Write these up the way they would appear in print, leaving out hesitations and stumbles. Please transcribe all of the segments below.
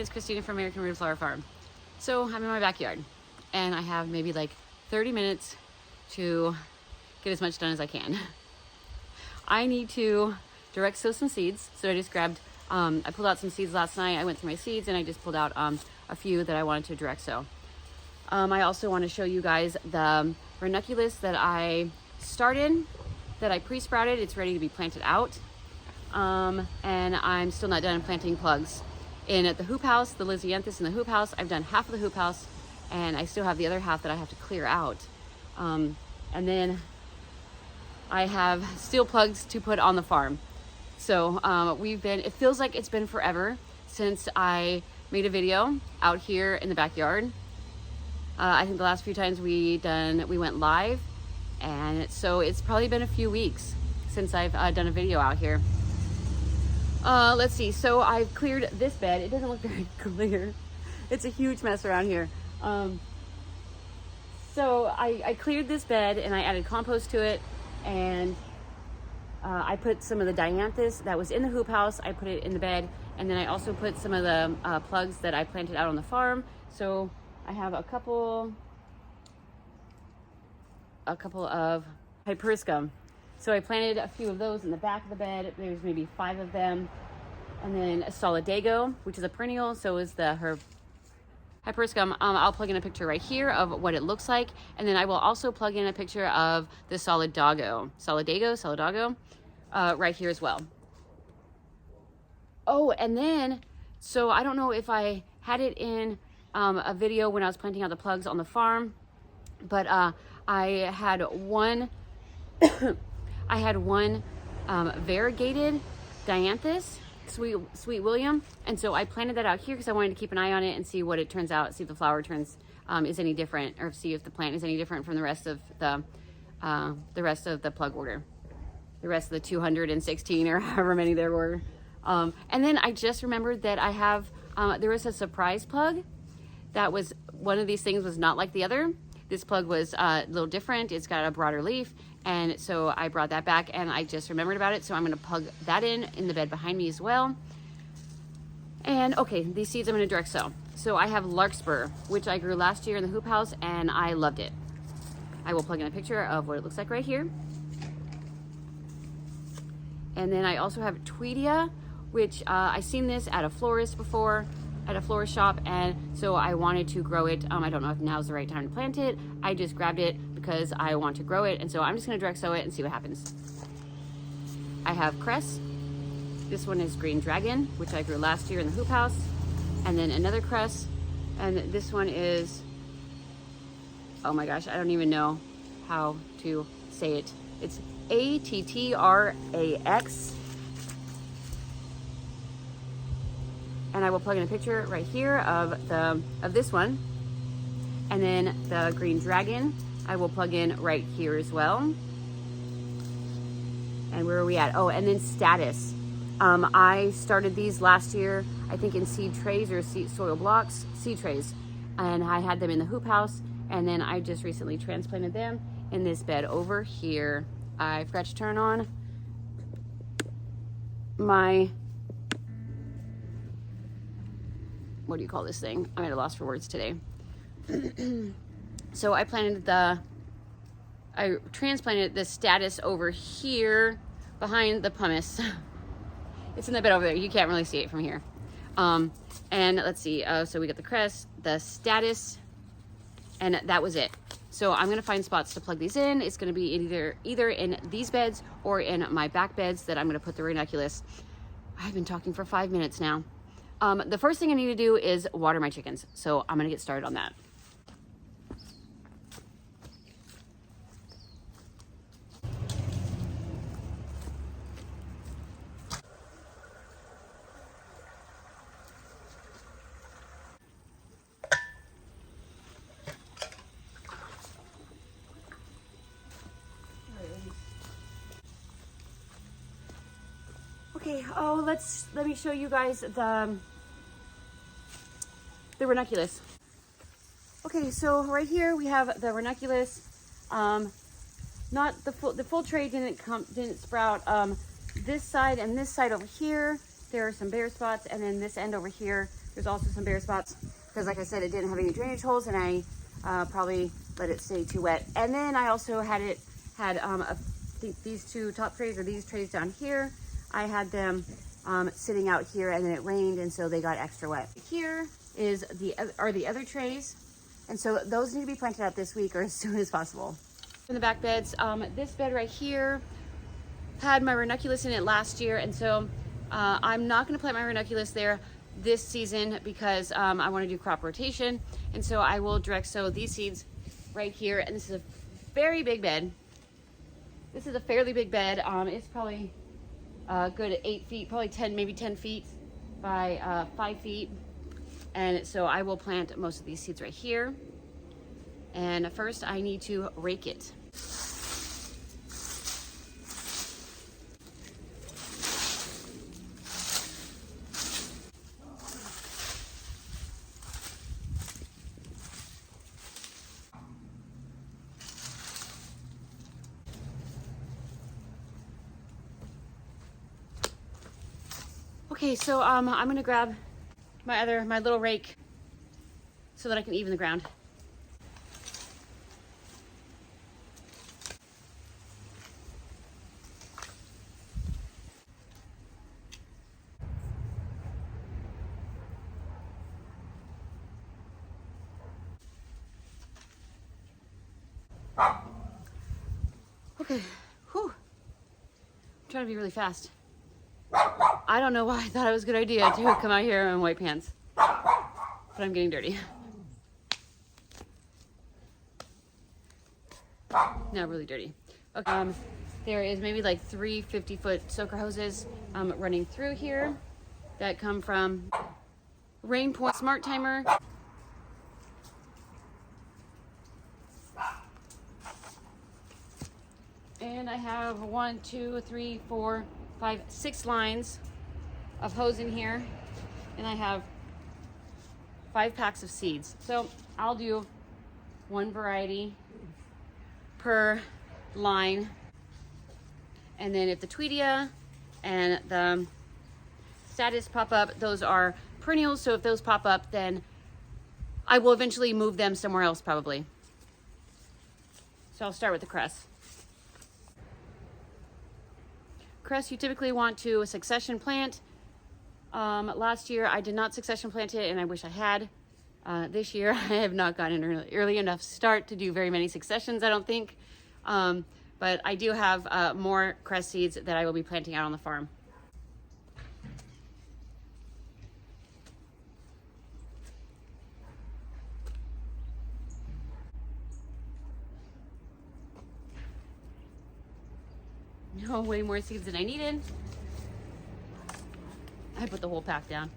it's Christina from American Root Flower Farm. So I'm in my backyard and I have maybe like 30 minutes to get as much done as I can. I need to direct sow some seeds. So I just grabbed, I pulled out some seeds last night. I went through my seeds and I just pulled out a few that I wanted to direct sow. I also want to show you guys the ranunculus that I started, that I pre-sprouted. It's ready to be planted out. And I'm still not done planting plugs. In at the hoop house, the Lysianthus in the hoop house, I've done half of the hoop house and I still have the other half that I have to clear out. And then I have steel plugs to put on the farm. So it feels like it's been forever since I made a video out here in the backyard. I think the last few times we went live, and so it's probably been a few weeks since I've done a video out here. Let's see, so I've cleared this bed. It doesn't look very clear. It's a huge mess around here. So I cleared this bed and I added compost to it, and I put some of the dianthus that was in the hoop house, I put it in the bed, and then I also put some of the plugs that I planted out on the farm. So I have a couple of hyperiscum. So I planted a few of those in the back of the bed. There's maybe 5 of them. And then a solidago, which is a perennial, so is her hyperiscum. I'll plug in a picture right here of what it looks like. And then I will also plug in a picture of the solidago right here as well. Oh, and then, so I don't know if I had it in a video when I was planting out the plugs on the farm, but I had one variegated dianthus, Sweet William, and so I planted that out here because I wanted to keep an eye on it and see what it turns out, see if the flower turns is any different, or see if the plant is any different from the rest of the plug order, the rest of the 216 or however many there were. And then I just remembered that I have there was a surprise plug that was, one of these things was not like the other. This plug was a little different. It's got a broader leaf. And so I brought that back and I just remembered about it. So I'm going to plug that in the bed behind me as well. And okay, these seeds I'm going to direct sow. So I have Larkspur, which I grew last year in the hoop house and I loved it. I will plug in a picture of what it looks like right here. And then I also have Tweedia, which I've seen this at a florist before, at a florist shop, and so I wanted to grow it. I don't know if now's the right time to plant it. I just grabbed it because I want to grow it, and so I'm just going to direct sow it and see what happens. I have Cress. This one is Green Dragon, which I grew last year in the hoop house, and then another Cress, and this one is, oh my gosh, I don't even know how to say it. It's Attrax. And I will plug in a picture right here of this one. And then the Green Dragon, I will plug in right here as well. And where are we at? Oh, and then Status. I started these last year, I think in seed trays or soil blocks, seed trays. And I had them in the hoop house. And then I just recently transplanted them in this bed over here. I forgot to turn on my, what do you call this thing? I'm at a loss for words today. So I transplanted the Status over here behind the pumice. It's in the bed over there. You can't really see it from here. And let's see. So we got the Cress, the Status, and that was it. So I'm going to find spots to plug these in. It's going to be either in these beds or in my back beds that I'm going to put the ranunculus. I've been talking for 5 minutes now. The first thing I need to do is water my chickens. So I'm going to get started on that. Okay, let me show you guys the ranunculus. Okay, so right here we have the ranunculus. Not the full tray didn't sprout. This side and this side over here, there are some bare spots, and then this end over here, There's also some bare spots because, like I said, it didn't have any drainage holes, and I probably let it stay too wet. And then I also had these two top trays, or these trays down here. I had them sitting out here, and then it rained, and so they got extra wet. Here are the other trays, and so those need to be planted out this week or as soon as possible. In the back beds, this bed right here had my ranunculus in it last year, and so I'm not going to plant my ranunculus there this season because I want to do crop rotation, and so I will direct sow these seeds right here. And this is a very big bed. This is a fairly big bed. It's probably good at 8 feet, probably 10, maybe 10 feet by 5 feet. And so I will plant most of these seeds right here. And first I need to rake it. Okay, so I'm gonna grab my little rake so that I can even the ground. Okay, whew. I'm trying to be really fast. I don't know why I thought it was a good idea to come out here in white pants, but I'm getting dirty. Now really dirty. Okay, there is maybe like 3 50-foot soaker hoses running through here that come from Rain Point Smart Timer. And I have 1, 2, 3, 4, 5, 6 lines of hose in here, and I have 5 packs of seeds. So I'll do 1 variety per line, and then if the Tweedia and the status pop up, those are perennials, so if those pop up, then I will eventually move them somewhere else probably. So I'll start with the cress. Cress, you typically want to succession plant. Last year I did not succession plant it, and I wish I had. This year I have not gotten an early enough start to do very many successions, I don't think. But I do have more cress seeds that I will be planting out on the farm. No, way more seeds than I needed. I put the whole pack down.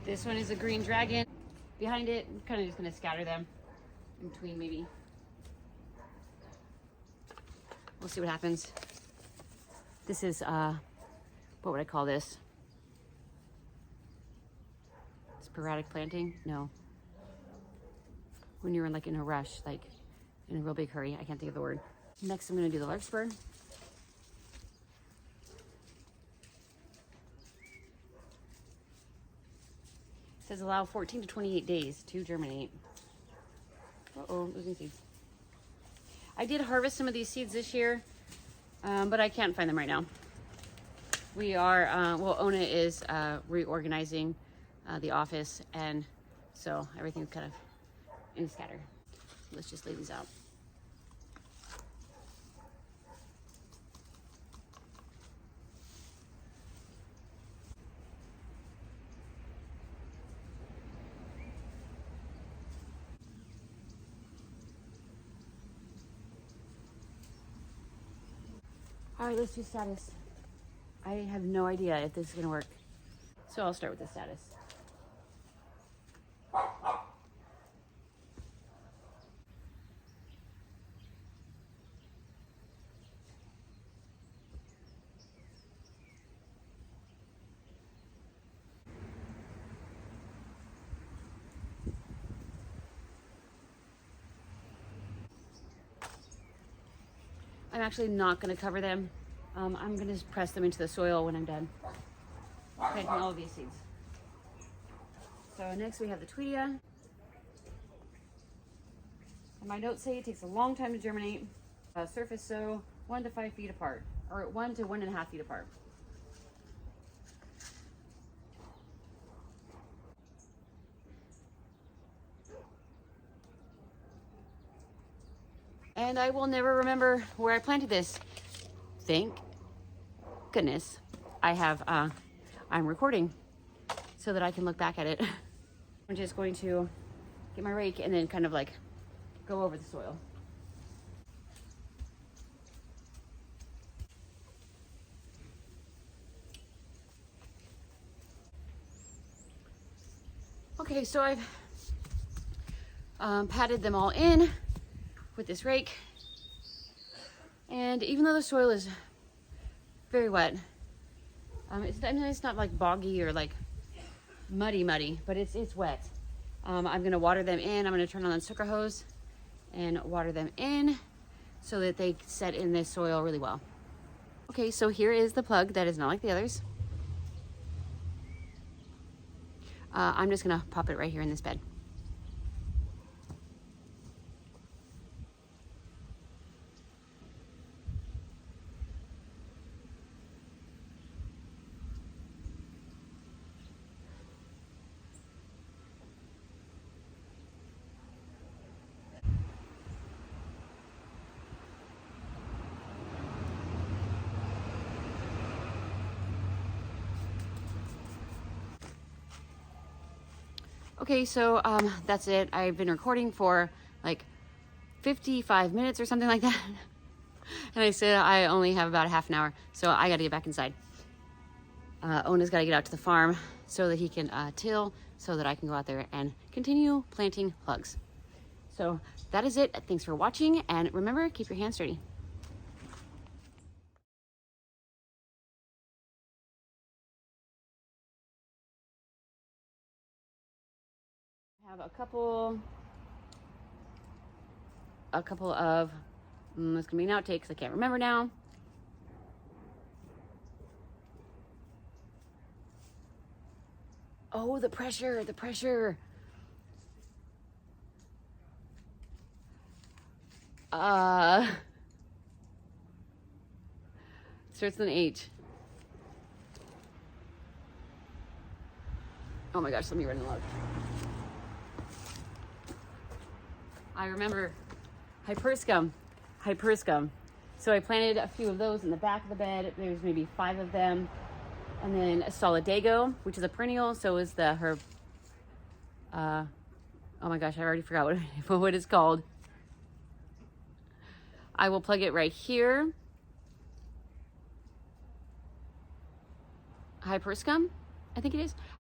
This one is a green dragon. Behind it, I'm kind of just going to scatter them in between maybe. We'll see what happens. This is, what would I call this? Sporadic planting? No. When you're in a rush, like in a real big hurry. I can't think of the word. Next, I'm going to do the Larkspur. It says allow 14 to 28 days to germinate. Uh-oh, losing seeds. I did harvest some of these seeds this year, but I can't find them right now. We are, Ona is reorganizing the office, and so everything's kind of in scatter. Let's just lay these out. All right, let's do status. I have no idea if this is gonna work. So I'll start with the status. I'm actually not going to cover them I'm gonna just press them into the soil when I'm done planting all of these seeds. So next we have the Tweedia. And my notes say it takes a long time to germinate. Surface sow 1 to 5 feet apart, or 1 to 1.5 feet apart. And I will never remember where I planted this. Thank goodness I have, I'm recording so that I can look back at it. I'm just going to get my rake and then kind of like go over the soil. Okay, so I've patted them all in with this rake. And even though the soil is very wet, it's not like boggy or like muddy, but it's wet. I'm gonna water them in. I'm gonna turn on the sucker hose and water them in so that they set in this soil really well. Okay, so here is the plug that is not like the others. I'm just gonna pop it right here in this bed. Okay, so that's it. I've been recording for like 55 minutes or something like that. And I said I only have about a half an hour, so I gotta get back inside. Ona's gotta get out to the farm so that he can till, so that I can go out there and continue planting plugs. So that is it. Thanks for watching, and remember, keep your hands dirty. I have a couple of, it's gonna be an outtake because I can't remember now. Oh, the pressure. Starts with an H. Oh my gosh, let me run and look. I remember Hyperscum. So I planted a few of those in the back of the bed. There's maybe 5 of them. And then a Solidago, which is a perennial. So is the herb. Oh my gosh, I already forgot what it's called. I will plug it right here. Hyperscum, I think it is.